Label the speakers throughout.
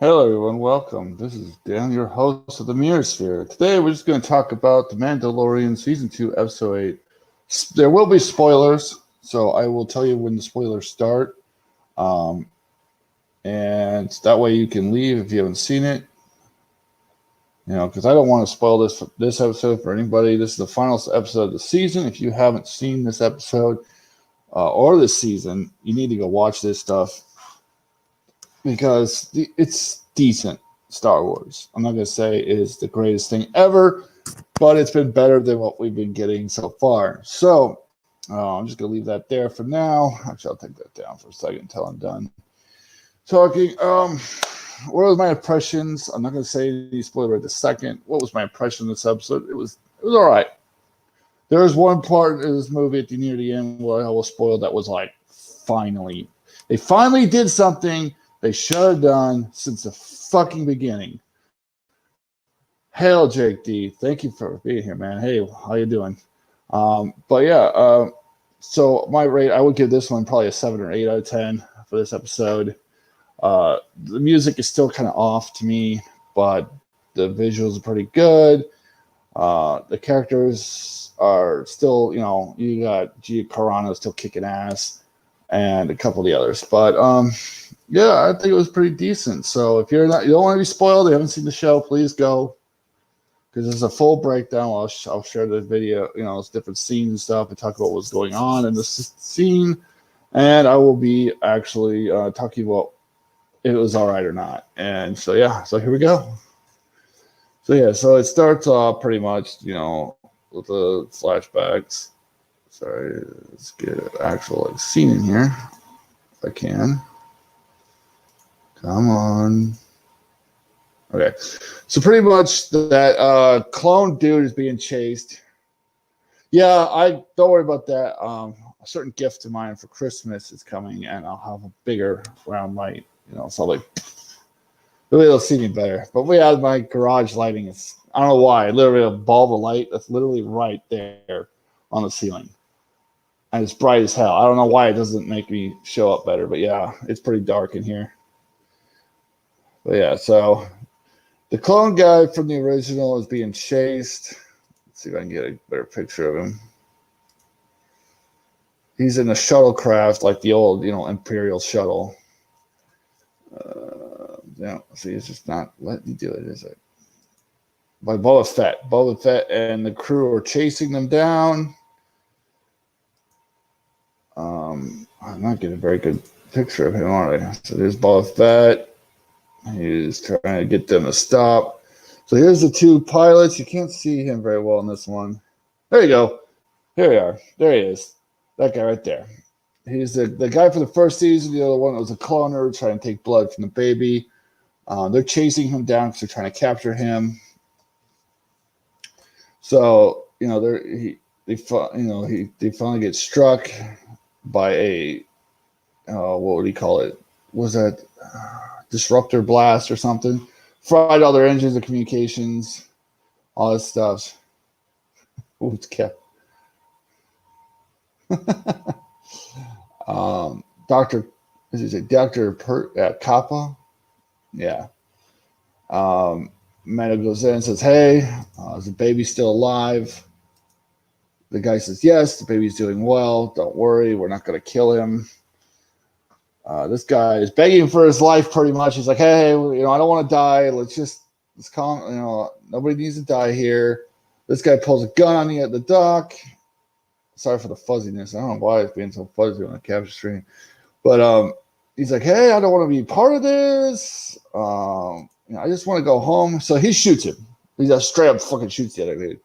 Speaker 1: Hello, everyone. Welcome. This is Dan, your host of the Mirror Sphere. Today, we're just going to talk about The Mandalorian Season 2, Episode 8. There will be spoilers, so I will tell you when the spoilers start. Um, and that way you can leave if you haven't seen it. Because I don't want to spoil this episode for anybody. This is the final episode of the season. If you haven't seen this episode or this season, you need to go watch this stuff because it's decent Star Wars. I'm not going to say it is the greatest thing ever, but it's been better than what we've been getting so far. So I'm just going to leave that there for now. Actually, I'll take that down for a second until I'm done talking. What was my impressions? I'm not going to say any spoiler right this second. What was my impression of this episode? It was all right. There was one part of this movie at the near the end where I was spoiled that was like, they finally did something they should have done since the fucking beginning. Hail, Jake D. Thank you for being here, man. Hey, how you doing? But yeah, so my rate, I would give this one probably a 7 or 8 out of 10 for this episode. The music is still kind of off to me, but the visuals are pretty good. The characters are still, you got Gia Carano still kicking ass, and a couple of the others. But yeah, I think it was pretty decent. So if you don't want to be spoiled, you haven't seen the show, please go because there's a full breakdown. I'll share the video, it's different scenes and stuff, and talk about what's going on in the scene. And I will be actually talking about if it was all right or not. And so yeah, so here we go. So yeah, so it starts off pretty much, with the flashbacks. Sorry, let's get an actual scene in here if I can. Come on. Okay, so pretty much that clone dude is being chased. Yeah, I don't worry about that. A certain gift of mine for Christmas is coming, and I'll have a bigger round light. So like, really, it'll see me better. But we have my garage lighting. I don't know why. Literally a bulb of light that's literally right there on the ceiling, and it's bright as hell. I don't know why it doesn't make me show up better, but yeah, it's pretty dark in here. But yeah, so the clone guy from the original is being chased. Let's see if I can get a better picture of him. He's in a shuttlecraft like the old, Imperial shuttle. See, it's just not letting me do it, is it? By Boba Fett. Boba Fett and the crew are chasing them down. I'm not getting a very good picture of him, are they? So there's Boba Fett. He's trying to get them to stop. So here's the two pilots. You can't see him very well in this one. There you go. Here we are. There he is. That guy right there. He's the guy from the first season. The other one was a cloner trying to take blood from the baby. They're chasing him down because they're trying to capture him. So they finally get struck by a what would he call it? Was that disruptor blast or something? Fried all their engines and communications, all this stuff. Ooh, it's kept. Doctor, is it Doctor Kappa? Yeah. Mando goes in and says, "Hey, is the baby still alive?" The guy says, "Yes, the baby's doing well. Don't worry, we're not going to kill him." This guy is begging for his life pretty much. He's like, "Hey, I don't want to die. Let's calm. Nobody needs to die here." This guy pulls a gun on me at the dock. Sorry for the fuzziness. I don't know why it's being so fuzzy on the capture screen, but he's like, "Hey, I don't want to be part of this. I just want to go home." So he shoots him. He just straight up fucking shoots the other dude.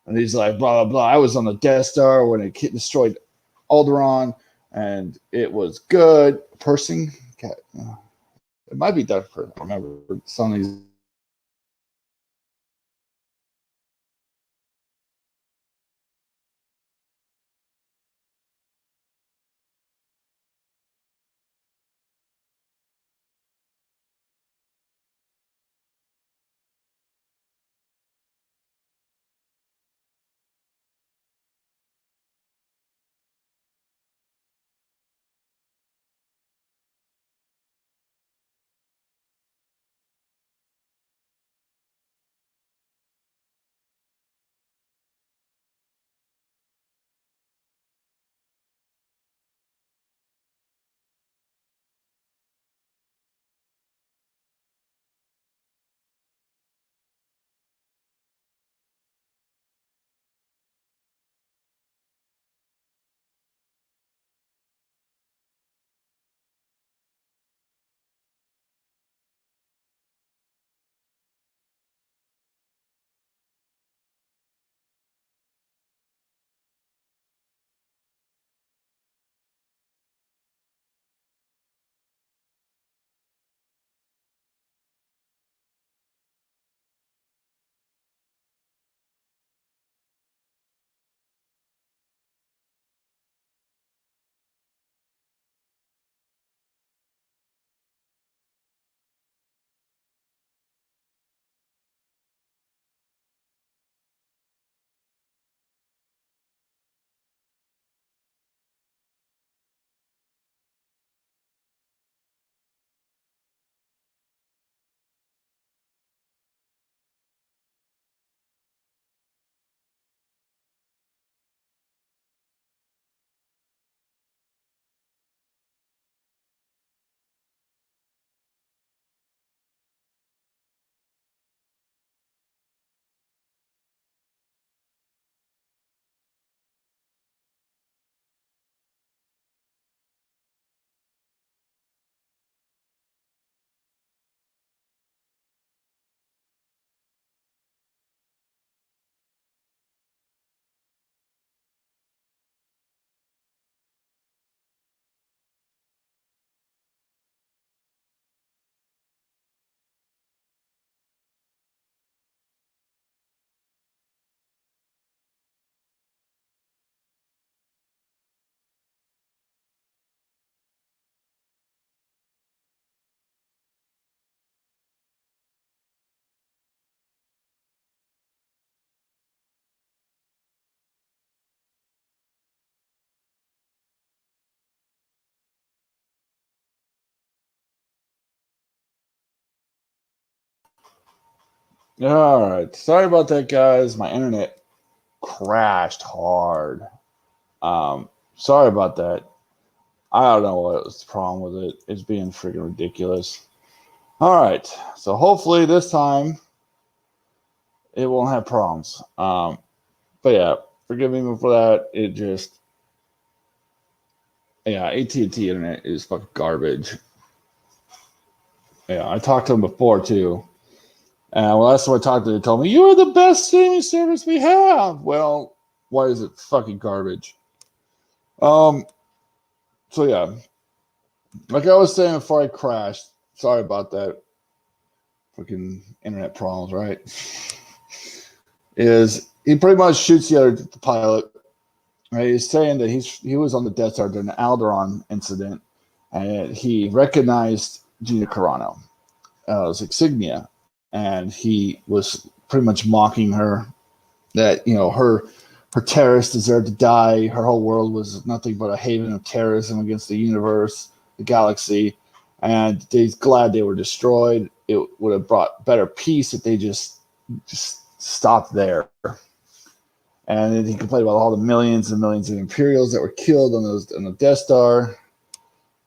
Speaker 1: And he's like, blah, blah, blah. I was on the Death Star when it destroyed Alderaan, and it was good. Persing? It might be Darth Person. I remember some of these All right. Sorry about that, guys. My internet crashed hard. Sorry about that. I don't know what was the problem with it. It's being freaking ridiculous. All right. So hopefully this time it won't have problems. But yeah, forgive me for that. It just yeah, AT&T internet is fucking garbage. Yeah, I talked to them before too. And last time I talked to them, they told me you are the best streaming service we have. Well, why is it fucking garbage? Um. So yeah, like I was saying before I crashed. Sorry about that. Fucking internet problems, right? Is he pretty much shoots the pilot? Right, he's saying that he was on the Death Star during the Alderaan incident, and he recognized Gina Carano as Insignia, and he was pretty much mocking her that her terrorists deserved to die. Her whole world was nothing but a haven of terrorism against the universe, the galaxy, and he's glad they were destroyed. It would have brought better peace if they just stopped there. And then he complained about all the millions and millions of Imperials that were killed on the Death Star.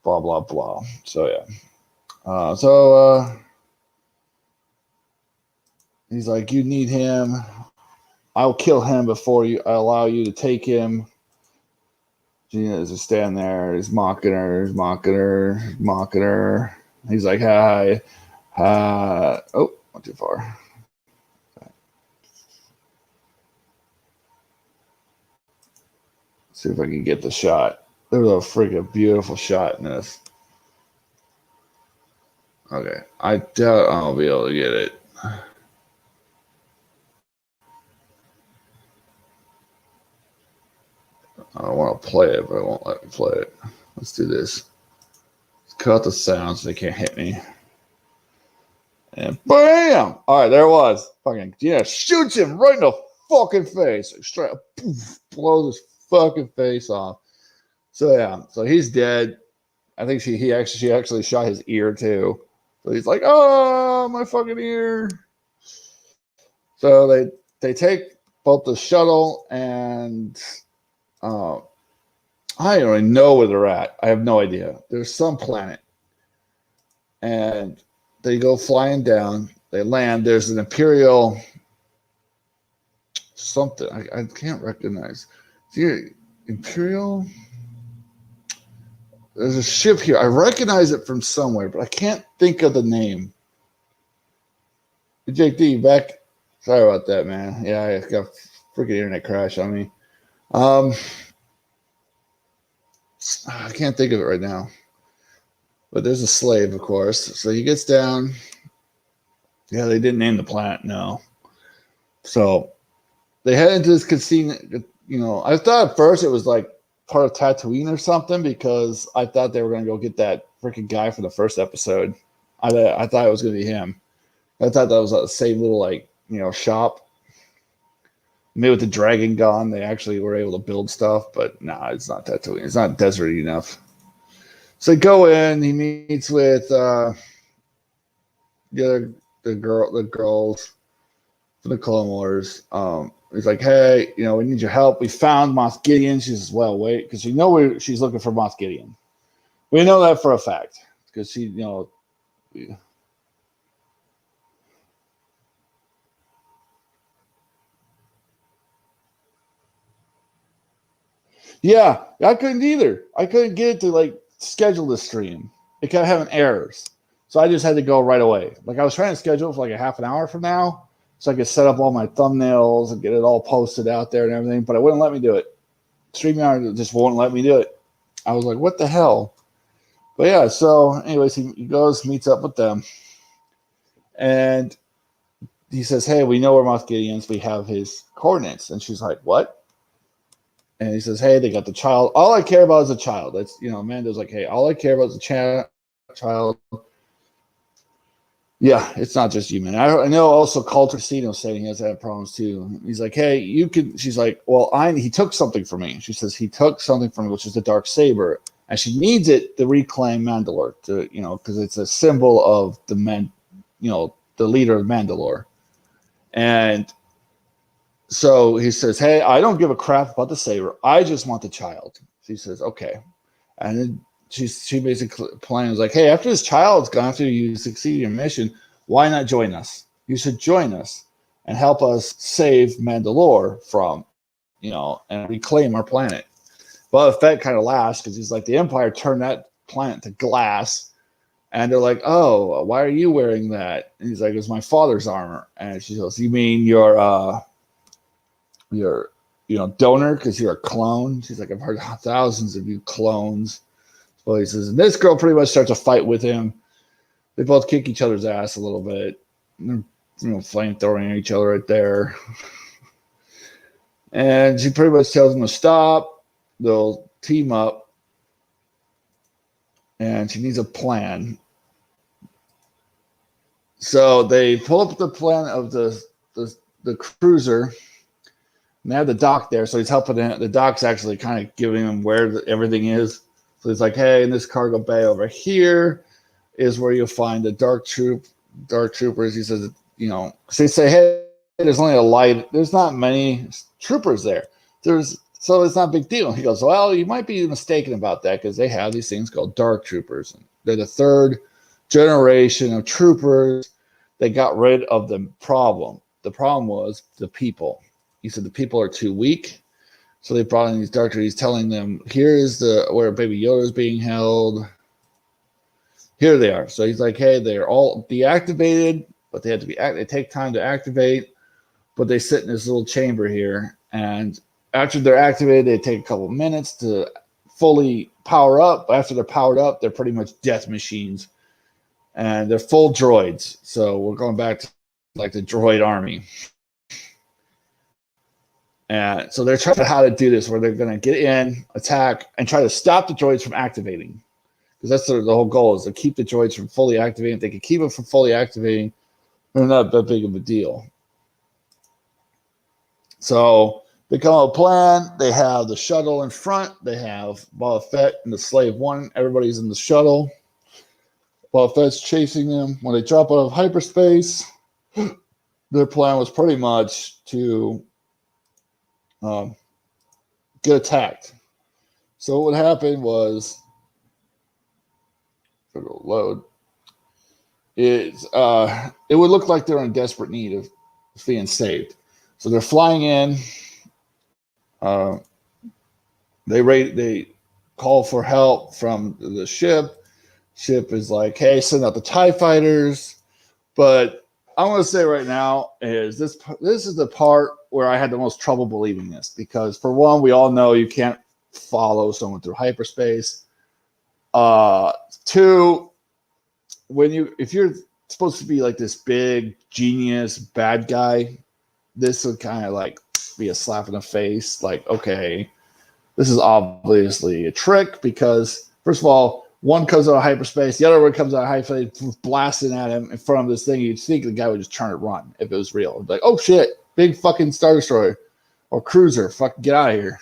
Speaker 1: Blah blah blah. So yeah. He's like, you need him. I'll kill him before I allow you to take him. Gina is just standing there. He's mocking her. He's mocking her. He's mocking her. He's like, hi. Oh, not too far. See if I can get the shot. There's a freaking beautiful shot in this. Okay. I doubt I'll be able to get it. I don't want to play it, but it won't let me play it. Let's do this. Let's cut the sound so they can't hit me. And bam! All right, there it was. Fucking yeah, shoots him right in the fucking face. Straight up, poof, blows his fucking face off. So yeah, so he's dead. I think she actually shot his ear too. So he's like, oh, my fucking ear. So they take both the shuttle and I don't even know where they're at. I have no idea. There's some planet. And they go flying down. They land. There's an Imperial something. I can't recognize. See, Imperial? There's a ship here. I recognize it from somewhere, but I can't think of the name. Jake D, back. Sorry about that, man. Yeah, I got a freaking internet crash on me. I can't think of it right now. But there's a slave, of course. So he gets down. Yeah, they didn't name the planet, no. So they head into this casino. I thought at first it was like part of Tatooine or something because I thought they were going to go get that freaking guy from the first episode. I thought it was going to be him. I thought that was the same little shop. Maybe with the dragon gun, they actually were able to build stuff, but nah, it's not Tatooine. It's not deserty enough. So they go in. He meets with the girls from the Clone Wars. He's like, hey, we need your help. We found Moff Gideon. She says, well, wait, because she's looking for Moff Gideon. We know that for a fact because yeah, I couldn't either. I couldn't get it to schedule the stream. It kept having errors. So I just had to go right away. I was trying to schedule it for a half an hour from now so I could set up all my thumbnails and get it all posted out there and everything, but it wouldn't let me do it. StreamYard just won't let me do it. I was like, what the hell? But yeah, so anyways, he goes, meets up with them, and he says, hey, we know where Moff Gideon's. We have his coordinates. And she's like, what? And he says, hey, they got the child. All I care about is the child. That's, Mando's like, hey, all I care about is the child. Yeah, it's not just you, man. I know also Culture Casino saying he has had problems too. He's like, hey, you can. She's like, well, he took something from me. She says he took something from me, which is the dark saber, and she needs it to reclaim Mandalore, because it's a symbol of the leader of Mandalore. And so he says, hey, I don't give a crap about the saber. I just want the child. She says, okay. And then she basically plans like, hey, after this child's gone, after you succeed in your mission, why not join us? You should join us and help us save Mandalore from, and reclaim our planet. Boba Fett kind of laughs because he's like, the Empire turned that planet to glass. And they're like, oh, why are you wearing that? And he's like, it's my father's armor. And she goes, you mean your donor because you're a clone? She's like, I've heard thousands of you clones. So he says, and this girl pretty much starts a fight with him. They both kick each other's ass a little bit. They're, flamethrowing each other right there. And she pretty much tells him to stop. They'll team up. And she needs a plan. So they pull up the plan of the cruiser. And they have the doc there, so he's helping him. The doc's actually kind of giving him where everything is. So he's like, hey, in this cargo bay over here is where you'll find the dark troopers. He says, so they say, hey, there's only a light. There's not many troopers there. So it's not a big deal. He goes, well, you might be mistaken about that because they have these things called dark troopers. They're the third generation of troopers. They got rid of the problem. The problem was the people. He said the people are too weak. So they brought in these dark troopers. He's telling them, here's where Baby Yoda is being held. Here they are. So he's like, hey, they're all deactivated, but they have to be. They take time to activate, but they sit in this little chamber here. And after they're activated, they take a couple minutes to fully power up. After they're powered up, they're pretty much death machines, and they're full droids. So we're going back to like the droid army. And so they're trying to how to do this, where they're going to get in, attack, and try to stop the droids from activating. Because that's the whole goal, is to keep the droids from fully activating. If they can keep it from fully activating, they're not that big of a deal. So they come up with a plan. They have the shuttle in front. They have Boba Fett and the Slave One. Everybody's in the shuttle. Boba Fett's chasing them. When they drop out of hyperspace, their plan was pretty much to get attacked. So what happened was, it'll load. It would look like they're in desperate need of being saved. So they're flying in. They call for help from the ship. Ship is like, hey, send out the TIE fighters. But I want to say right now is this is the part where I had the most trouble believing this, because for one, we all know you can't follow someone through hyperspace. Two, if you're supposed to be like this big genius bad guy, this would kind of like be a slap in the face. Like, okay, this is obviously a trick, because first of all, one comes out of hyperspace, the other one comes out of hyperspace, blasting at him in front of this thing. You'd think the guy would just turn and run if it was real. It'd be like, oh shit, big fucking Star Destroyer or cruiser, fucking get out of here.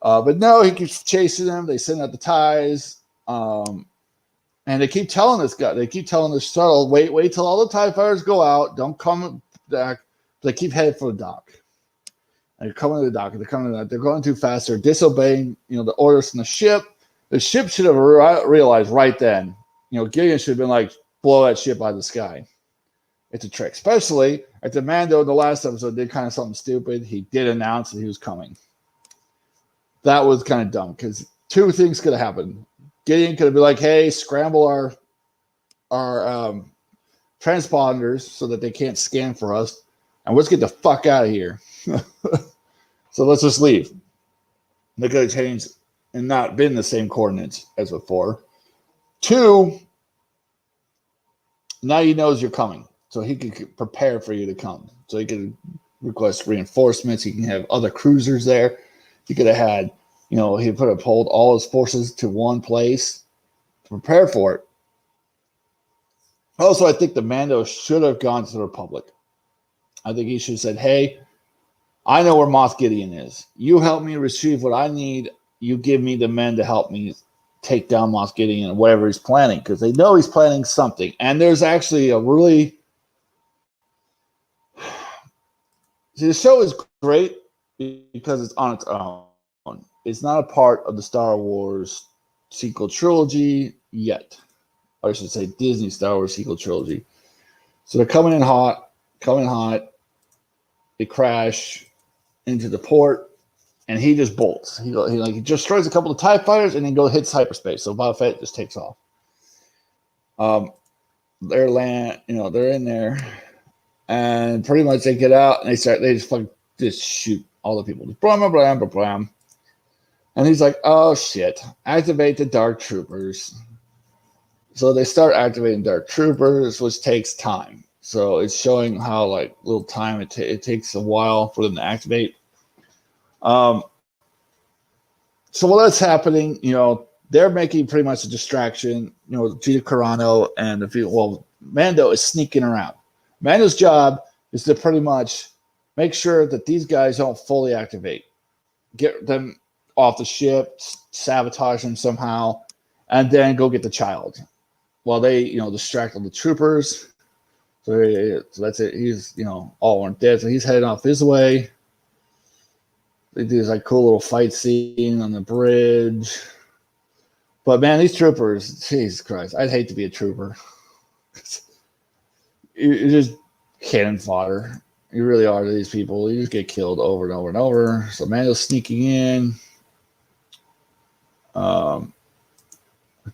Speaker 1: But no, he keeps chasing them. They send out the TIEs. And they keep telling this guy, they keep telling the shuttle, wait till all the TIE fighters go out. Don't come back. They keep heading for the dock. And they're coming to the dock. They're going too fast. They're disobeying, the orders from the ship. The ship should have realized right then, Gideon should have been like, blow that ship out of the sky. It's a trick. Especially at the Mando in the last episode did kind of something stupid. He did announce that he was coming. That was kind of dumb, because two things could have happened. Gideon could have been like, hey, scramble our transponders so that they can't scan for us, and let's get the fuck out of here. So let's just leave. They could have changed and not been the same coordinates as before. Two, now he knows you're coming, so he can prepare for you to come. So he can request reinforcements. He can have other cruisers there. He could have had, he could have pulled all his forces to one place to prepare for it. Also, I think the Mando should have gone to the Republic. I think he should have said, hey, I know where Moff Gideon is. You help me retrieve what I need. You give me the men to help me take down Moff Gideon and whatever he's planning, because they know he's planning something. And there's actually a really See, the show is great because it's on its own. It's not a part of the Star Wars sequel trilogy yet. Or I should say Disney Star Wars sequel trilogy. So they're coming in hot. They crash into the port, and he just bolts. He just destroys a couple of TIE fighters and then hits hyperspace. So Boba Fett just takes off. They're in there, and pretty much they get out and they just shoot all the people. Blam, blam, blam, blam, blam. And he's like, oh shit, activate the Dark Troopers. So they start activating Dark Troopers, which takes time. So it's showing how little time it takes a while for them to activate. So while that's happening, they're making pretty much a distraction. Gina Carano and Mando is sneaking around. Mando's job is to pretty much make sure that these guys don't fully activate. Get them off the ship, sabotage them somehow, and then go get the child. While they, distract all the troopers. So that's it. He's, all aren't dead. So he's heading off his way. They do this cool little fight scene on the bridge. But man, these troopers, Jesus Christ, I'd hate to be a trooper. You're just cannon fodder. You really are to these people. You just get killed over and over and over. So Mando's sneaking in. Let's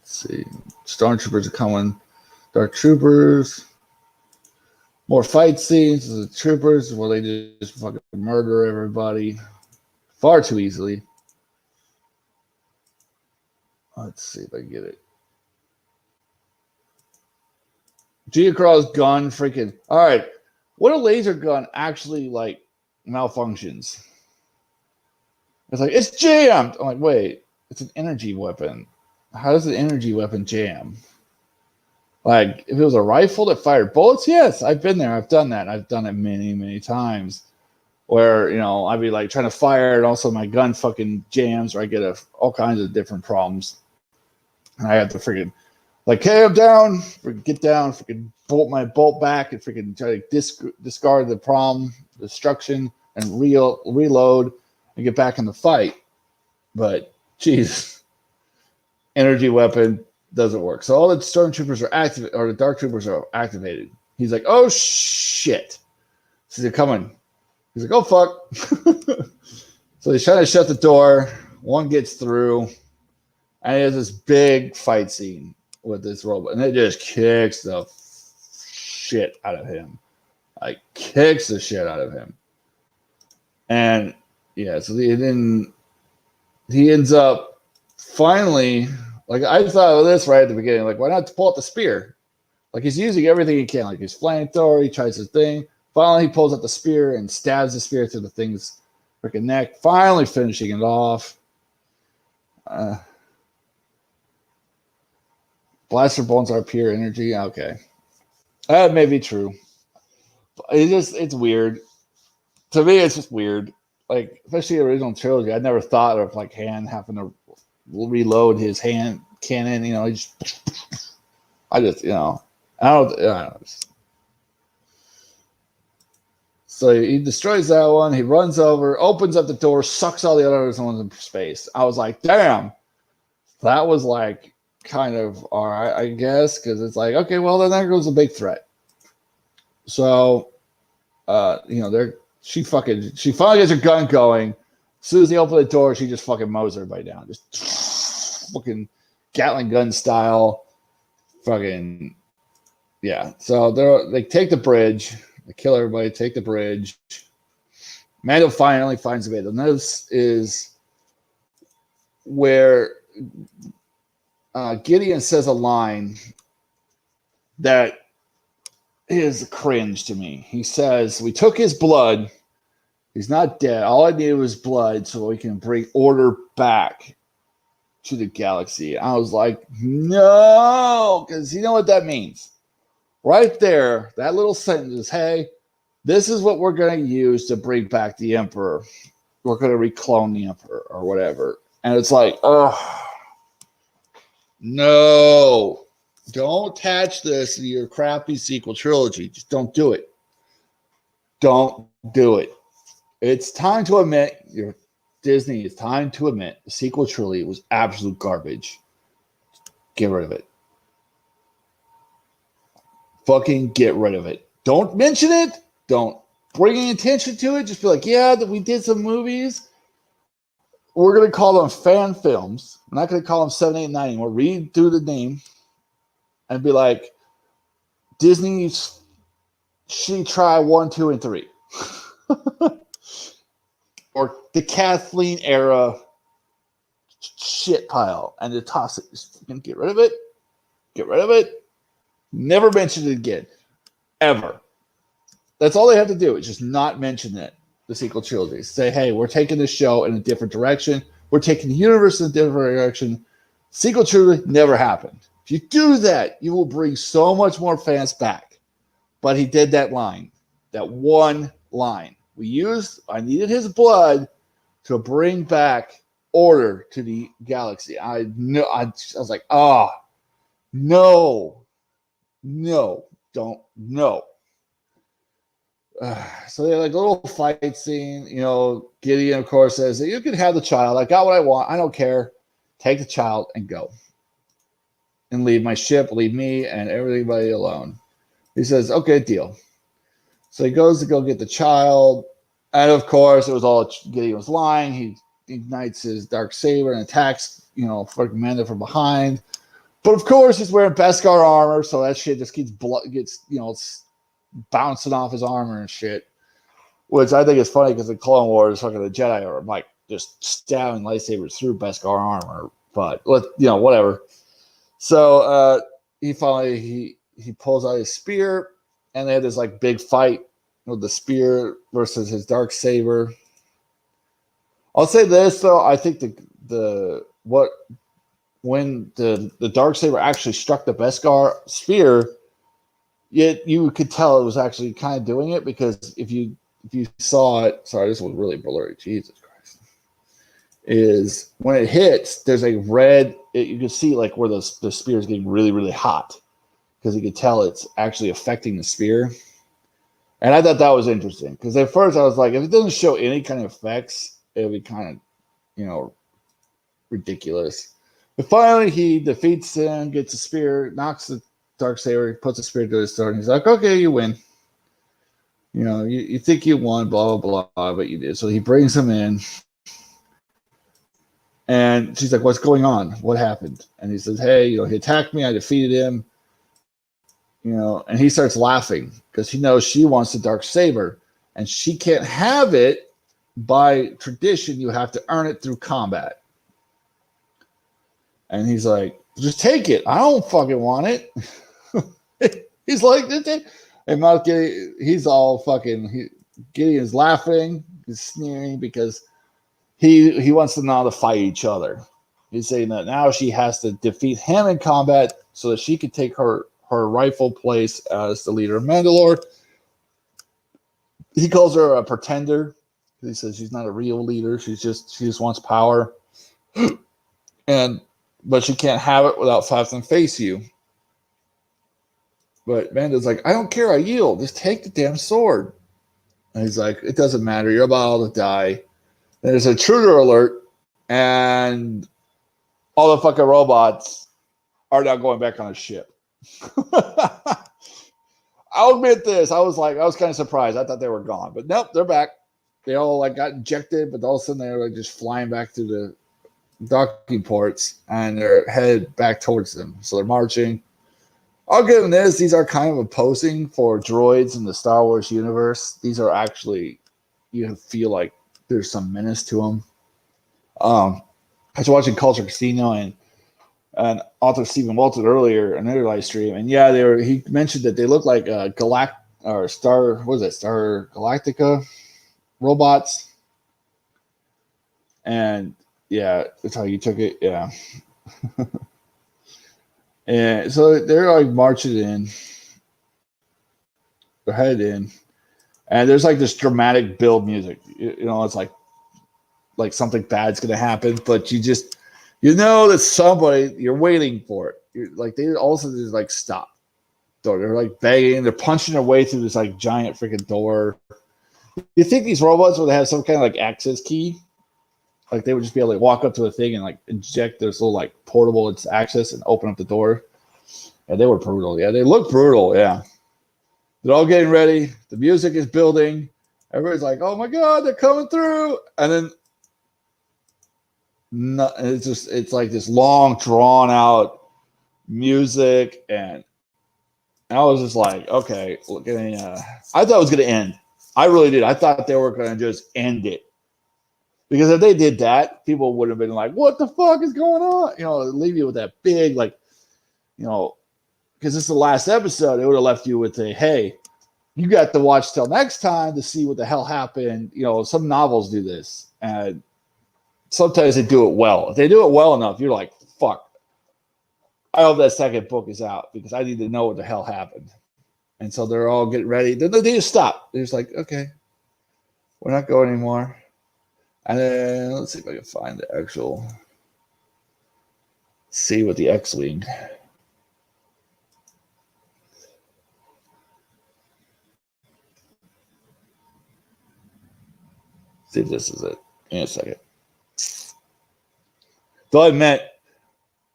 Speaker 1: see. Stormtroopers are coming. Dark Troopers. More fight scenes. The troopers, they just fucking murder everybody far too easily. Let's see if I can get it. Giacro's gun freaking... All right. What a laser gun actually, malfunctions. It's it's jammed. I'm like, wait. It's an energy weapon. How does an energy weapon jam? If it was a rifle that fired bullets, yes, I've been there. I've done that. I've done it many, many times. Where, I'd be trying to fire and also my gun fucking jams or I get all kinds of different problems. And I have to freaking, hey, I'm down. Freaking get down. Freaking bolt back and freaking try to discard the problem, destruction, and reload and get back in the fight. But, geez, energy weapon doesn't work. So all the stormtroopers are activated, or the dark troopers are activated. He's like, oh shit. So they're coming. He's like, oh fuck. So he's trying to shut the door. One gets through. And he has this big fight scene with this robot. And it just kicks the shit out of him. Kicks the shit out of him. And yeah, so then he ends up finally... I thought of this right at the beginning. Why not pull out the spear? He's using everything he can. His flamethrower, he tries his thing. Finally, he pulls out the spear and stabs the spear through the thing's freaking neck. Finally, finishing it off. Blaster bolts are pure energy. Okay. That may be true. It's weird. To me, it's just weird. Especially the original trilogy, I never thought of Han having to reload his hand cannon, I don't know. So he destroys that one. He runs over, opens up the door, sucks all the other ones in space. I was like, damn, that was kind of all right, I guess, because it's okay, well then there goes a big threat. So, she finally gets her gun going. As soon as they open the door, she just fucking mows everybody down. Just fucking Gatling gun style. Fucking, yeah. So they take the bridge. They kill everybody, take the bridge. Mando finally finds a way. And this is where Gideon says a line that is cringe to me. He says, we took his blood. He's not dead. All I needed was blood so we can bring order back to the galaxy. I was like, no, because you know what that means. Right there, that little sentence is, hey, this is what we're going to use to bring back the Emperor. We're going to reclone the Emperor or whatever. And it's oh, no. Don't attach this to your crappy sequel trilogy. Just don't do it. Don't do it. It's time to admit, Disney, it's time to admit the sequel trilogy was absolute garbage. Get rid of it. Fucking get rid of it. Don't mention it. Don't bring any attention to it. Just be like, yeah, we did some movies. We're going to call them fan films. We're not going to call them 7, 8, 9 anymore. Read through the name and be like, Disney's She Try 1, 2, and 3. Or the Kathleen era shit pile. And to toss it. Just get rid of it. Get rid of it. Never mention it again. Ever. That's all they have to do is just not mention it. The sequel trilogy. Say, hey, we're taking this show in a different direction. We're taking the universe in a different direction. Sequel trilogy never happened. If you do that, you will bring so much more fans back. But he did that line. That one line. I needed his blood to bring back order to the galaxy. I was like, no, don't, no. So they had like a little fight scene. Gideon, of course, says, you can have the child. I got what I want. I don't care. Take the child and go. And leave my ship, leave me and everybody alone. He says, okay, deal. So he goes to go get the child. And of course, it was all Gideon was lying. He ignites his dark saber and attacks, fucking Mando from behind. But of course, he's wearing Beskar armor, so that shit just gets bouncing off his armor and shit. Which I think is funny because in Clone Wars, fucking the Jedi are like just stabbing lightsabers through Beskar armor. But whatever. So he finally he pulls out his spear, and they had this like big fight with the spear versus his dark saber. I'll say this though, I think when the dark saber actually struck the Beskar spear, yet you could tell it was actually kind of doing it, because if you saw it, sorry, this was really blurry, Jesus Christ, is when it hits, there's a red, you can see like where the spear is getting really, really hot, because you could tell it's actually affecting the spear. And I thought that was interesting, because at first I was like, if it doesn't show any kind of effects, it would be kind of, ridiculous. But finally, he defeats him, gets a spear, knocks the Darksaber, puts a spear to his throat, and he's like, okay, you win. You think you won, blah, blah, blah, but you did. So he brings him in, and she's like, what's going on? What happened? And he says, hey, he attacked me, I defeated him. And he starts laughing because he knows she wants the Darksaber, and she can't have it. By tradition, you have to earn it through combat. And he's like, just take it. I don't fucking want it. He's like, and not Gideon, he's all fucking, Gideon's laughing, he's sneering because he wants them now to fight each other. He's saying that now she has to defeat him in combat so that she can take her rightful place as the leader of Mandalore. He calls her a pretender. He says she's not a real leader. She just wants power. But she can't have it without having to face you. But Mando's like, I don't care. I yield. Just take the damn sword. And he's like, it doesn't matter. You're about to die. And there's a intruder alert. And all the fucking robots are now going back on the ship. I'll admit this. I was kind of surprised. I thought they were gone. But nope, they're back. They all like got injected, but all of a sudden they were like just flying back to the docking ports, and they're headed back towards them. So they're marching. I'll give them this. These are kind of opposing for droids in the Star Wars universe. These are actually, you feel like there's some menace to them. I was watching Culture Casino and author Stephen Walton earlier in their live stream, and yeah, he mentioned that they look like Star Galactica robots. And yeah, that's how you took it. Yeah. And so they're like marching in. They're headed in. And there's like this dramatic build music. It's like something bad's going to happen, but that somebody, you're waiting for it. They also just like stop. So they're like begging. They're punching their way through this like giant freaking door. You think these robots would have some kind of like access key? Like they would just be able to walk up to a thing and like inject this little like portable its access and open up the door. Yeah, they were brutal. Yeah, they look brutal. Yeah. They're all getting ready. The music is building. Everybody's like, "Oh my god, they're coming through!" And then it's like this long, drawn out music, and I was just like, "Okay, look at I thought it was going to end. I really did. I thought they were going to just end it because if they did that, people would have been like, "What the fuck is going on?" Leave you with that big like, because this is the last episode. It would have left you with a hey. You got to watch till next time to see what the hell happened. Some novels do this, and sometimes they do it well. If they do it well enough, you're like, fuck. I hope that second book is out because I need to know what the hell happened. And so they're all getting ready. Then they just stop. They're just like, okay, we're not going anymore. And then let's see if I can find the actual. See what the X-Wing. See if this is it. In a second. Though I meant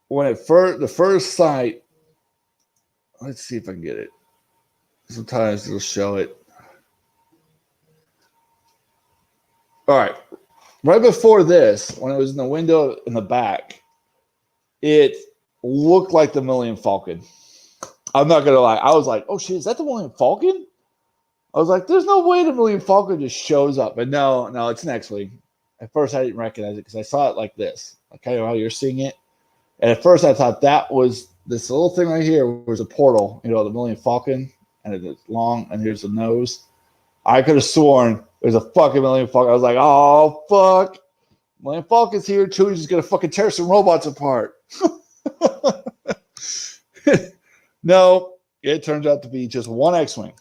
Speaker 1: when the first sight. Let's see if I can get it. Sometimes it'll show it. All right. Right before this, when it was in the window in the back, it looked like the Millennium Falcon. I'm not going to lie. I was like, oh shit, is that the Millennium Falcon? I was like, there's no way the Millennium Falcon just shows up. But no, it's an X-Wing. At first, I didn't recognize it because I saw it like this. Like kind of how you're seeing it. And at first, I thought that was this little thing right here was a portal, the Millennium Falcon. And it's long, and here's the nose. I could have sworn there's a fucking Millennium Falcon. I was like, oh, fuck. Millennium Falcon's here. Chewie's just going to fucking tear some robots apart. No, it turns out to be just one X-Wing.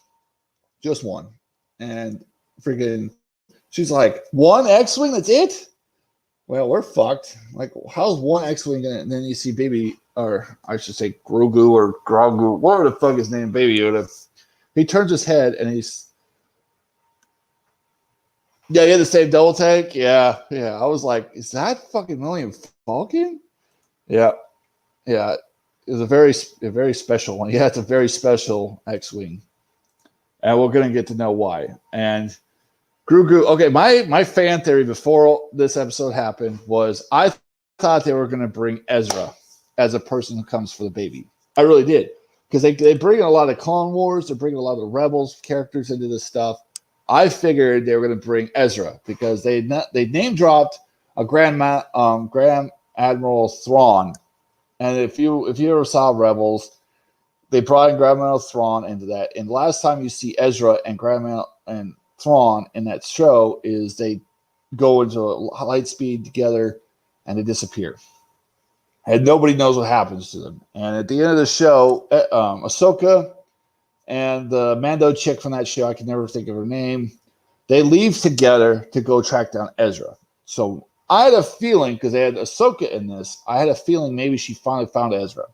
Speaker 1: Just one. And freaking, she's like, one X-Wing? That's it? Well, we're fucked. Like, how's one X-Wing gonna? And then you see baby, or I should say Grogu or Grogu, whatever the fuck his name, Baby Yoda. He turns his head and he's, yeah, he had the same double take. Yeah. I was like, is that fucking Millennium Falcon? Yeah. It was a very special one. Yeah, it's a very special X-Wing. And we're going to get to know why. And Grogu, okay, my fan theory before this episode happened was I thought they were going to bring Ezra as a person who comes for the baby. I really did. Because they bring a lot of Clone Wars, they're bringing a lot of Rebels characters into this stuff. I figured they were going to bring Ezra because they name dropped a Grand Admiral Thrawn, and if you ever saw Rebels, they brought in Grand Admiral Thrawn into that. And the last time you see Ezra and Grand Admiral and Thrawn in that show is they go into light speed together and they disappear. And nobody knows what happens to them. And at the end of the show, Ahsoka and the Mando chick from that show, I can never think of her name, they leave together to go track down Ezra. So I had a feeling, because they had Ahsoka in this, I had a feeling maybe she finally found Ezra.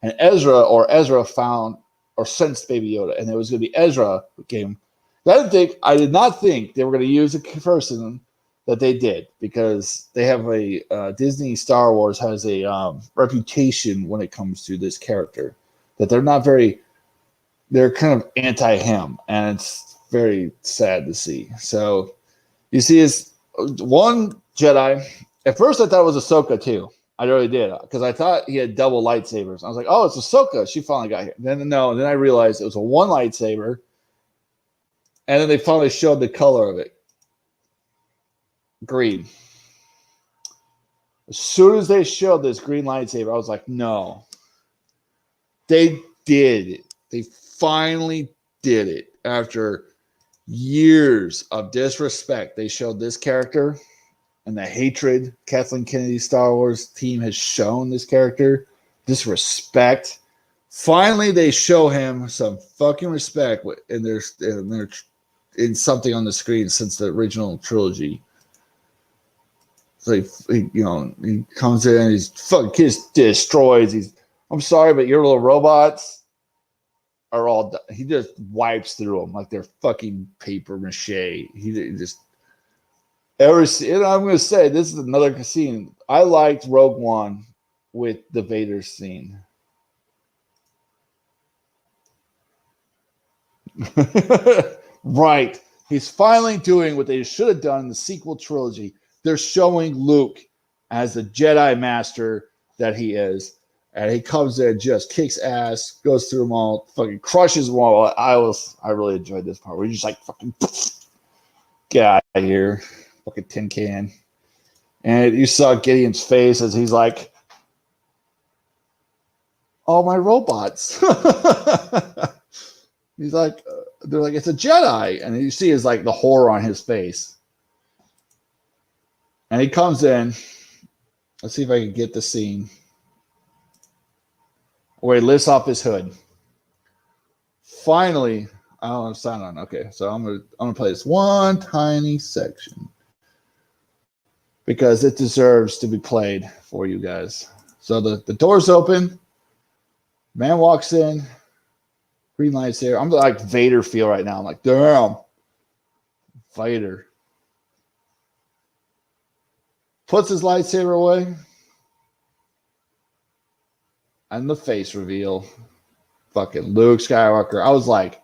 Speaker 1: And Ezra found or sensed Baby Yoda. And it was going to be Ezra who came. I did not think they were going to use a person that they did, because they have Disney Star Wars has a reputation when it comes to this character, that they're kind of anti-him, and it's very sad to see. So you see his one Jedi. At first I thought it was Ahsoka too. I really did, because I thought he had double lightsabers. I was like, oh, it's Ahsoka. She finally got here. Then I realized it was a one lightsaber, and then they finally showed the color of it. Green. As soon as they showed this green lightsaber, I was like, no. They did it. They finally did it. After years of disrespect, they showed this character, and the hatred Kathleen Kennedy's Star Wars team has shown this character. Disrespect. Finally, they show him some fucking respect, and there's in something on the screen since the original trilogy. So he comes in and he's fucking destroys. I'm sorry, but your little robots are all done. He just wipes through them like they're fucking paper mache. He just and I'm going to say this is another scene. I liked Rogue One with the Vader scene. Right. He's finally doing what they should have done in the sequel trilogy. They're showing Luke as the Jedi Master that he is. And he comes in, just kicks ass, goes through them all, fucking crushes them all. I really enjoyed this part where he's just like fucking get out of here. Fucking tin can. And you saw Gideon's face as he's like, all my robots. He's like, they're like, it's a Jedi. And you see his like the horror on his face. And he comes in. Let's see if I can get the scene where he lifts off his hood. Finally, I'm signing on. Okay, so I'm gonna play this one tiny section because it deserves to be played for you guys. So the door's open. Man walks in. Green light's there. I'm like Vader feel right now. I'm like, damn, Vader. Puts his lightsaber away. And the face reveal. Fucking Luke Skywalker. I was like,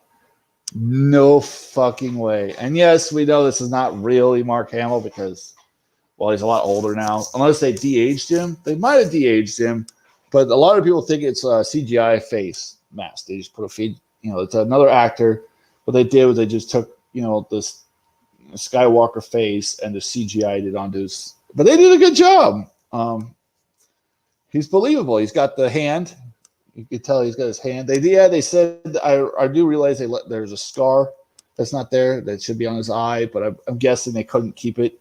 Speaker 1: no fucking way. And yes, we know this is not really Mark Hamill because, well, he's a lot older now. Unless they de-aged him. They might have de-aged him. But a lot of people think it's a CGI face mask. They just put a feed, it's another actor. What they did was they just took, this Skywalker face and the CGI'd it onto his. But they did a good job. He's believable. He's got the hand. You can tell he's got his hand. They said, I do realize there's a scar that's not there. That should be on his eye, but I'm guessing they couldn't keep it.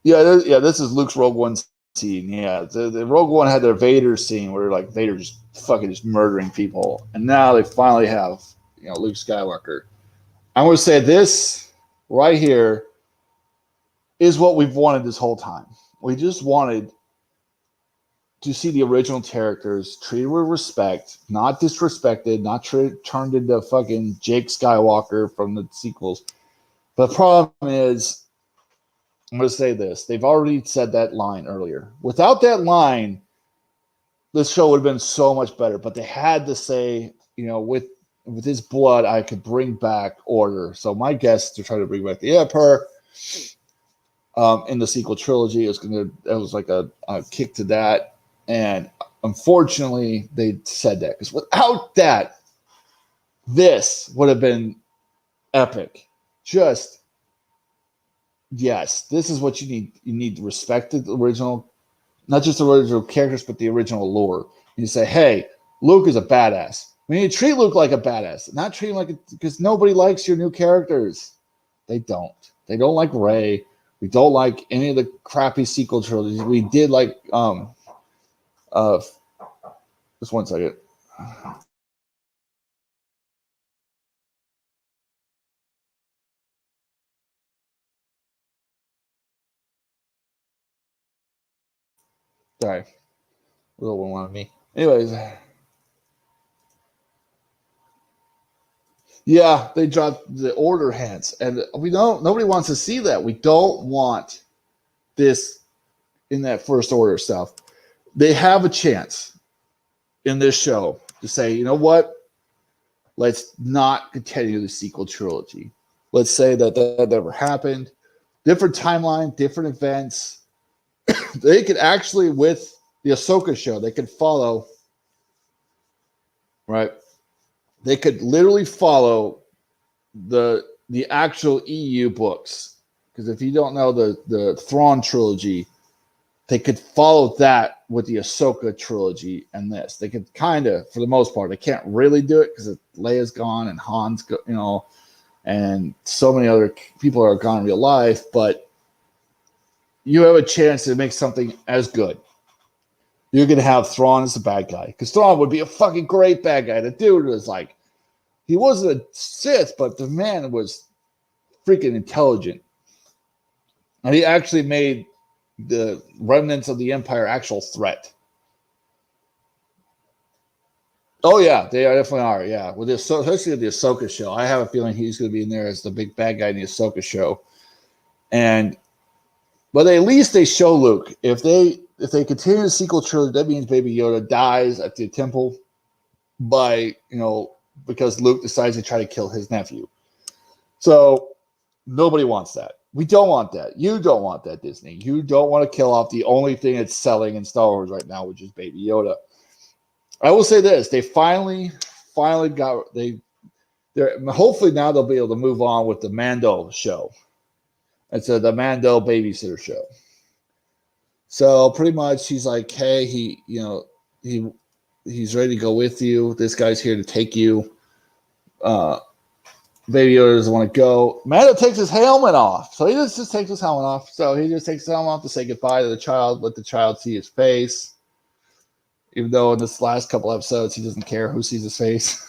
Speaker 1: Yeah, this is Luke's Rogue One scene. Yeah, the Rogue One had their Vader scene where like Vader just fucking just murdering people, and now they finally have Luke Skywalker. I'm going to say this right here is what we've wanted this whole time. We just wanted to see the original characters treated with respect, not disrespected, not turned into fucking Jake Skywalker from the sequels. But the problem is, I'm going to say this. They've already said that line earlier. Without that line, this show would have been so much better. But they had to say, with his blood, I could bring back order. So my guess to try to bring back the Emperor in the sequel trilogy it was like a kick to that. And unfortunately, they said that because without that, this would have been epic. Just yes, this is what you need. You need to respect the original, not just the original characters, but the original lore. You say, hey, Luke is a badass. We need to treat Luke like a badass, not treat him like because nobody likes your new characters. They don't. They don't like Rey. We don't like any of the crappy sequel trilogies. We did like just one second. Sorry. Little one wanted me. Anyways. Yeah, they dropped the order hints. And nobody wants to see that. We don't want this in that first order stuff. They have a chance in this show to say, you know what? Let's not continue the sequel trilogy. Let's say that never happened. Different timeline, different events. They could actually, with the Ahsoka show, they could follow, right? They could literally follow the actual EU books. Because if you don't know the Thrawn trilogy, they could follow that with the Ahsoka trilogy and this. They could kind of, for the most part, they can't really do it because Leia's gone and Han's, and so many other people are gone in real life. But you have a chance to make something as good. You're going to have Thrawn as the bad guy because Thrawn would be a fucking great bad guy. The dude was like, he wasn't a Sith, but the man was freaking intelligent. And he actually made the remnants of the Empire actual threat. Oh yeah, they definitely are. Yeah, with this, especially the Ahsoka show, I have a feeling he's going to be in there as the big bad guy in the Ahsoka show. And but at least they show Luke. If they continue the sequel trilogy, that means Baby Yoda dies at the temple by because Luke decides to try to kill his nephew. So nobody wants that. We don't want that. You don't want that, Disney. You don't want to kill off the only thing that's selling in Star Wars right now, which is Baby Yoda. I will say this: they finally got they're hopefully now they'll be able to move on with the Mando show. It's the Mando babysitter show. So pretty much he's like, hey, he's ready to go with you. This guy's here to take you. Baby Yoda doesn't want to go. Mando takes his helmet off. So he just takes his helmet off. So he just takes his helmet off to say goodbye to the child, let the child see his face. Even though in this last couple episodes he doesn't care who sees his face.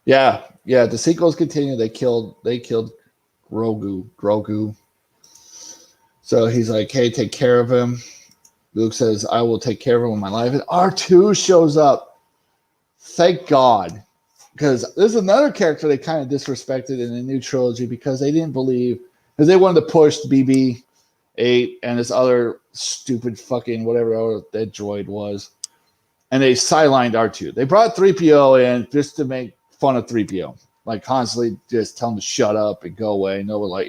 Speaker 1: Yeah. The sequels continue. They killed Grogu. So he's like, hey, take care of him. Luke says, I will take care of him with my life. And R2 shows up. Thank God. Because there's another character they kind of disrespected in the new trilogy because they didn't believe, because they wanted to push BB-8 and this other stupid fucking whatever that droid was. And they sidelined R2. They brought 3PO in just to make fun of 3PO. Like constantly just tell him to shut up and go away. No, like,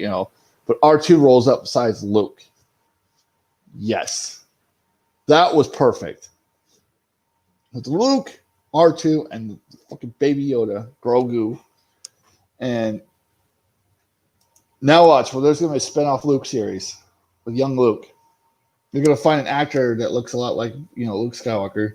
Speaker 1: but R2 rolls up besides Luke. Yes. That was perfect. With Luke, R2, and fucking Baby Yoda, Grogu. And now watch. Well, there's going to be a spin-off Luke series with young Luke. They're going to find an actor that looks a lot like, Luke Skywalker.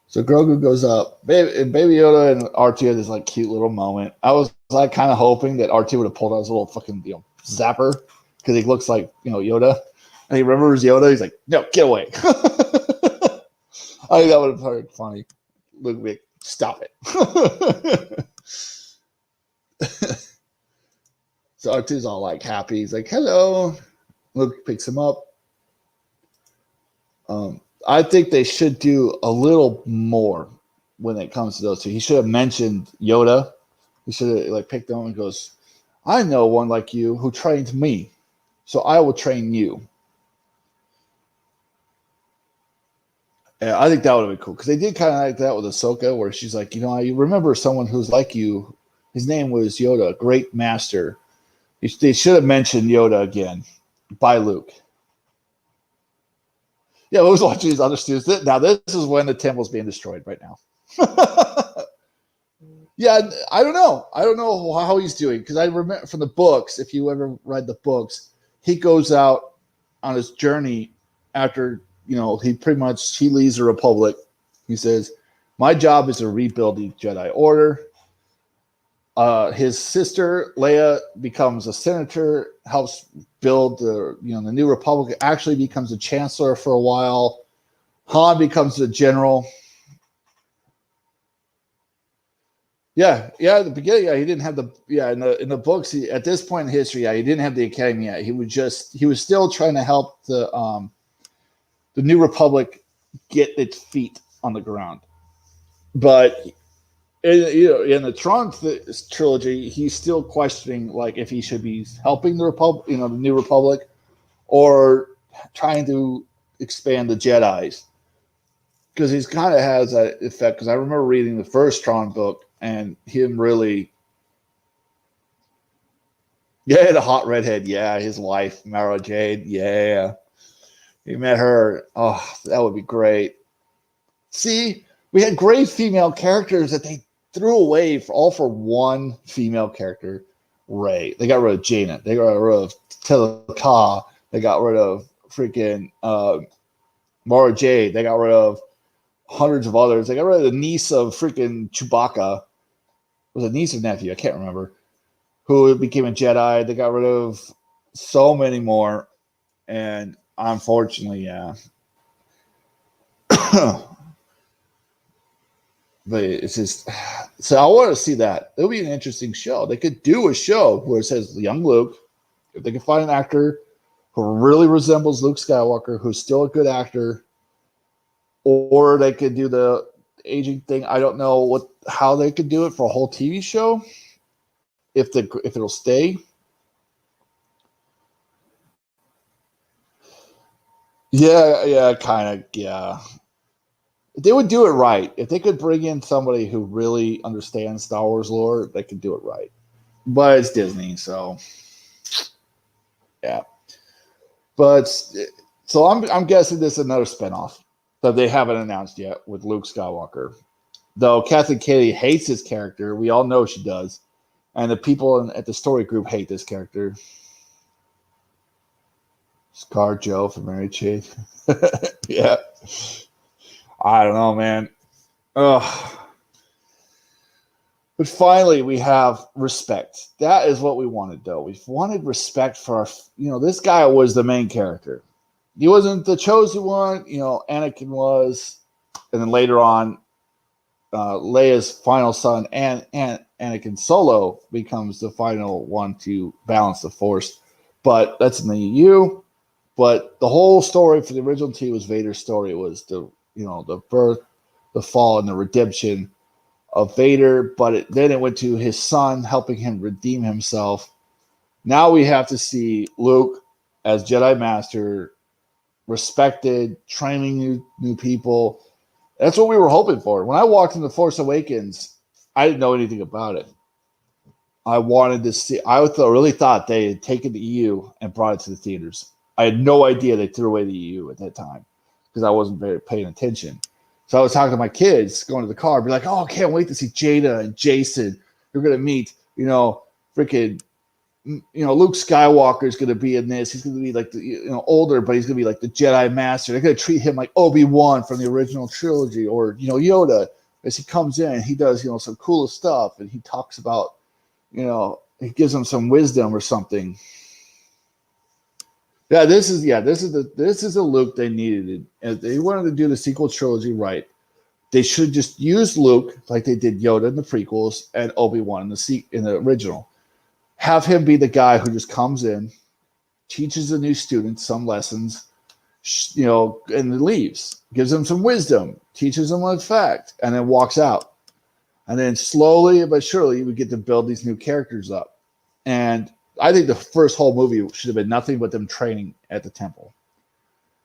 Speaker 1: So Grogu goes up. Baby Yoda and R2 had this like cute little moment. I was like kind of hoping that R2 would have pulled out his little fucking zapper because he looks like Yoda, and he remembers Yoda. He's like, no, get away. I think that would have been funny. Luke would be like, stop it. So R2's all like happy. He's like, hello. Luke picks him up. I think they should do a little more when it comes to those two. He should have mentioned Yoda. He should have like picked him and goes, I know one like you who trained me, so I will train you. Yeah, I think that would have been cool because they did kind of like that with Ahsoka, where she's like, I remember someone who's like you. His name was Yoda, great master. They should have mentioned Yoda again by Luke. Yeah, I was watching these other students. Now, this is when the temple's being destroyed right now. Yeah, I don't know. I don't know how he's doing because I remember from the books, if you ever read the books, he goes out on his journey after, he leaves the Republic. He says, my job is to rebuild the Jedi Order. His sister Leia becomes a senator, helps build the New Republic. Actually, becomes a chancellor for a while. Han becomes a general. Yeah. At the beginning, he didn't have in the books. At this point in history, he didn't have the academy yet. He was still trying to help the New Republic get its feet on the ground, but. In the Tron trilogy, he's still questioning like if he should be helping the Republic, the New Republic, or trying to expand the Jedi's, because he's kind of has that effect. Because I remember reading the first Tron book and him really, the hot redhead, his wife Mara Jade, he met her. Oh, that would be great. See, we had great female characters that they threw away for one female character, Rey. They got rid of Jaina. They got rid of Teleka. They got rid of freaking Mara Jade. They got rid of hundreds of others. They got rid of the niece of freaking Chewbacca. Was it niece or nephew? I can't remember. Who became a Jedi. They got rid of so many more. And unfortunately, But it's just, so I want to see that. It'll be an interesting show. They could do a show where it says young Luke. If they can find an actor who really resembles Luke Skywalker, who's still a good actor, or they could do the aging thing. I don't know how they could do it for a whole TV show if it'll stay. Yeah, kind of, yeah. They would do it right. If they could bring in somebody who really understands Star Wars lore, they could do it right. But it's Disney, so yeah. But so I'm guessing this is another spinoff that they haven't announced yet with Luke Skywalker. Though Kathleen Kennedy hates this character, we all know she does, and the people at the story group hate this character. Scar Joe from Mary Jane. Yeah, I don't know, man. Ugh. But finally, we have respect. That is what we wanted, though. We wanted respect for our. This guy was the main character. He wasn't the chosen one. Anakin was, and then later on, Leia's final son and Anakin Solo becomes the final one to balance the Force. But that's in the EU. But the whole story for the original T was Vader's story. It was the birth, the fall, and the redemption of Vader. But then it went to his son helping him redeem himself. Now we have to see Luke as Jedi Master, respected, training new people. That's what we were hoping for. When I walked into Force Awakens, I didn't know anything about it. I wanted to see. I really thought they had taken the EU and brought it to the theaters. I had no idea they threw away the EU at that time because I wasn't very paying attention. So I was talking to my kids going to the car, be like, "Oh, I can't wait to see Jada and Jason. You're gonna meet, freaking, Luke Skywalker is gonna be in this. He's gonna be like older, but he's gonna be like the Jedi Master. They're gonna treat him like Obi-Wan from the original trilogy, or Yoda as he comes in and he does some cool stuff and he talks about, he gives them some wisdom or something." Yeah, this is the Luke they needed. If they wanted to do the sequel trilogy right, they should just use Luke like they did Yoda in the prequels and Obi-Wan in the original. Have him be the guy who just comes in, teaches the new students some lessons, and then leaves, gives them some wisdom, teaches them a fact, and then walks out. And then slowly but surely we get to build these new characters up. And I think the first whole movie should have been nothing but them training at the temple.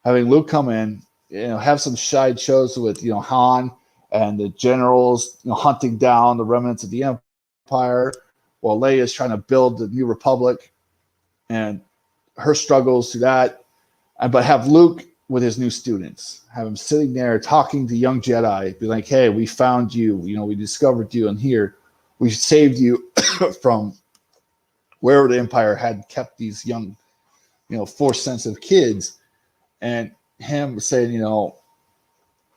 Speaker 1: Having Luke come in, have some side shows with, Han and the generals, hunting down the remnants of the Empire while Leia is trying to build the new Republic and her struggles through that. But have Luke with his new students, have him sitting there talking to young Jedi, be like, "Hey, we found you, we discovered you, and here we saved you from wherever the Empire had kept these young, force sensitive kids," and him saying, "Now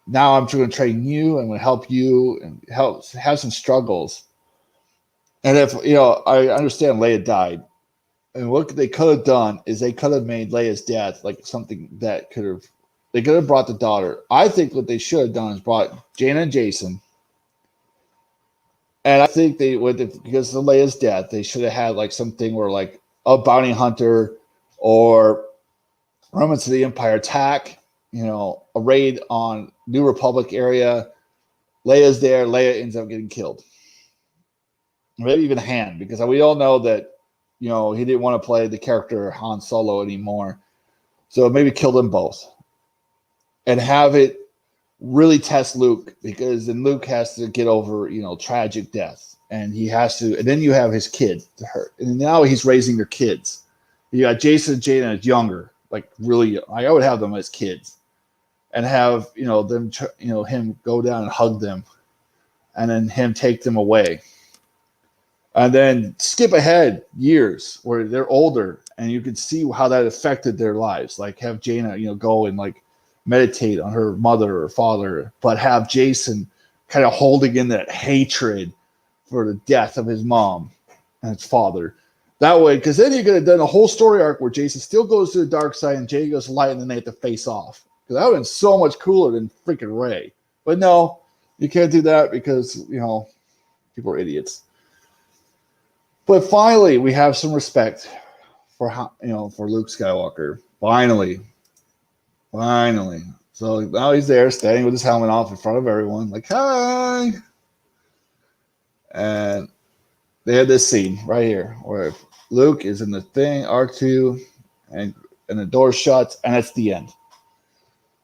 Speaker 1: I'm going to train you and going to help you and have some struggles." And if I understand Leia died, and what they could have done is they could have made Leia's death like something that they could have brought the daughter. I think what they should have done is brought Jaina and Jason. And I think they would, because of Leia's death, they should have had like something where like a bounty hunter or remnants of the Empire attack, a raid on New Republic area. Leia's there. Leia ends up getting killed. Maybe even Han, because we all know that, he didn't want to play the character Han Solo anymore. So maybe kill them both. And have it really test Luke, because then Luke has to get over, tragic death. And he has to, and then you have his kid to hurt. And now he's raising their kids. You got Jason and Jaden as younger, like really young. I would have them as kids. And have, them, him go down and hug them. And then him take them away. And then skip ahead years where they're older and you can see how that affected their lives. Like have Jaina, go and like meditate on her mother or father, but have Jason kind of holding in that hatred for the death of his mom and his father. That way, because then you could have done a whole story arc where Jason still goes to the dark side and Jay goes to light, and then they have to face off. Because that would have been so much cooler than freaking Rey. But no, you can't do that because, people are idiots. But finally, we have some respect for for Luke Skywalker. Finally. So now he's there, standing with his helmet off in front of everyone, like, hi. And they had this scene right here where Luke is in the thing, R2, and the door shuts, and it's the end.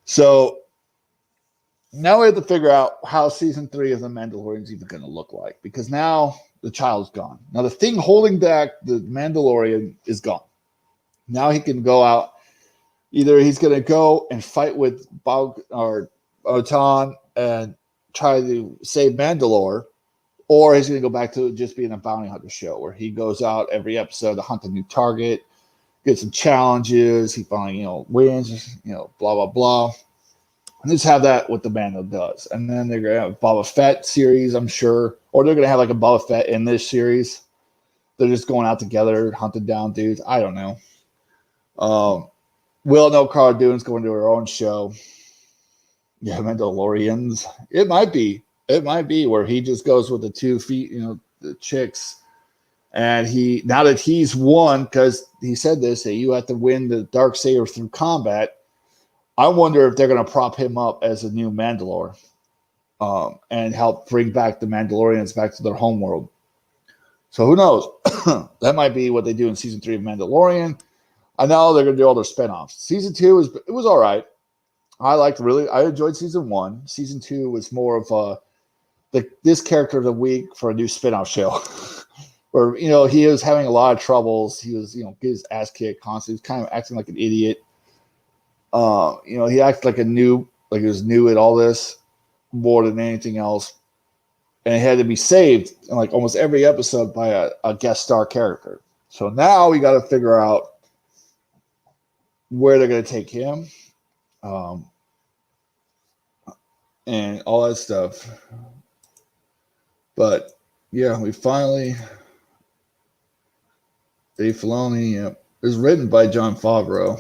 Speaker 1: So now we have to figure out how season 3 of The Mandalorian is even going to look like, because now the child's gone. Now the thing holding back the Mandalorian is gone. Now he can go out. Either he's going to go and fight with Bog or Otan and try to save Mandalore, or he's going to go back to just being a bounty hunter show where he goes out every episode to hunt a new target, get some challenges. He finally, wins, blah, blah, blah. And just have that what the Mando does. And then they're going to have Boba Fett series, I'm sure. Or they're going to have like a Boba Fett in this series. They're just going out together, hunting down dudes. I don't know. We'll know Cara Dune's going to her own show. Yeah, Mandalorians. It might be. It might be where he just goes with the 2 feet, the chicks. And now that he's won, because he said this, that you have to win the Darksaber through combat. I wonder if they're going to prop him up as a new Mandalore and help bring back the Mandalorians back to their homeworld. So who knows? That might be what they do in season 3 of Mandalorian. I know they're going to do all their spinoffs. Season 2 was all right. I enjoyed season 1. Season 2 was more of this character of the week for a new spinoff show. Where, he was having a lot of troubles. He was, get his ass kicked constantly. He was kind of acting like an idiot. He acted like he was new at all this more than anything else. And he had to be saved in like almost every episode by a guest star character. So now we got to figure out where they're going to take him and all that stuff. But yeah, we finally, Dave Filoni, it was written by Jon Favreau.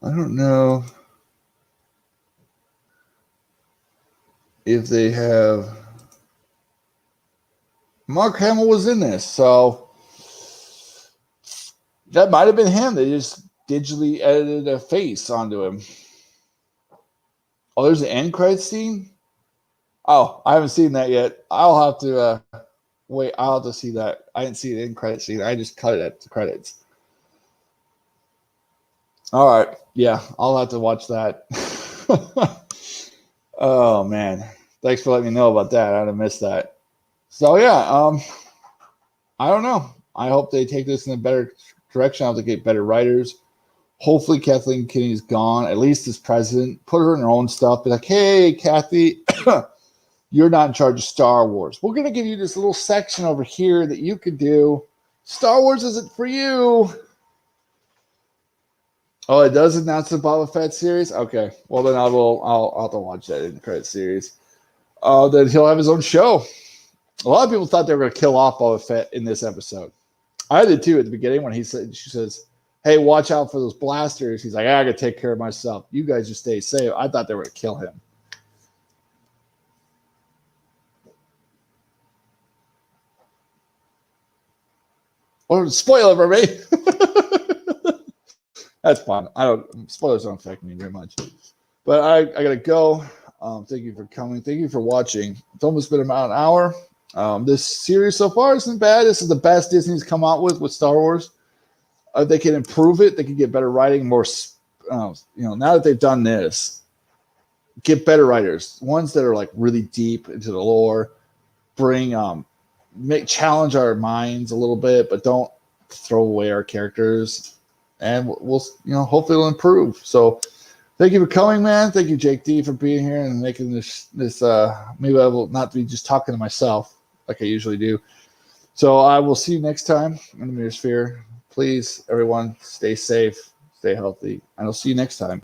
Speaker 1: I don't know if they have. Mark Hamill was in this, so that might have been him. They just digitally edited a face onto him. Oh, there's an end credits scene? Oh, I haven't seen that yet. I'll have to wait. I'll have to see that. I didn't see the end credits scene. I just cut it at the credits. All right. Yeah, I'll have to watch that. Oh, man. Thanks for letting me know about that. I'd have missed that. So, yeah, I don't know. I hope they take this in a better direction. I hope they get better writers. Hopefully, Kathleen Kenney's gone, at least as president. Put her in her own stuff. Be like, hey, Kathy, you're not in charge of Star Wars. We're going to give you this little section over here that you could do. Star Wars isn't for you. Oh, it does announce the Boba Fett series? Okay. Well, then I'll have to watch that in the credit series. Then he'll have his own show. A lot of people thought they were going to kill off Boba Fett in this episode. I did too at the beginning when she says, hey, watch out for those blasters. He's like, I got to take care of myself. You guys just stay safe. I thought they were going to kill him. Or spoiler for me. That's fine. Spoilers don't affect me very much. But I got to go. Thank you for coming. Thank you for watching. It's almost been about an hour. This series so far isn't bad. This is the best Disney's come out with Star Wars. They can improve it. They can get better writing, more, now that they've done this, get better writers, ones that are like really deep into the lore, challenge our minds a little bit, but don't throw away our characters, and we'll hopefully it'll improve. So thank you for coming, man. Thank you, Jake D, for being here and making this maybe I will not be just talking to myself like I usually do. So I will see you next time in the Mirror Sphere. Please, everyone, stay safe, stay healthy, and I'll see you next time.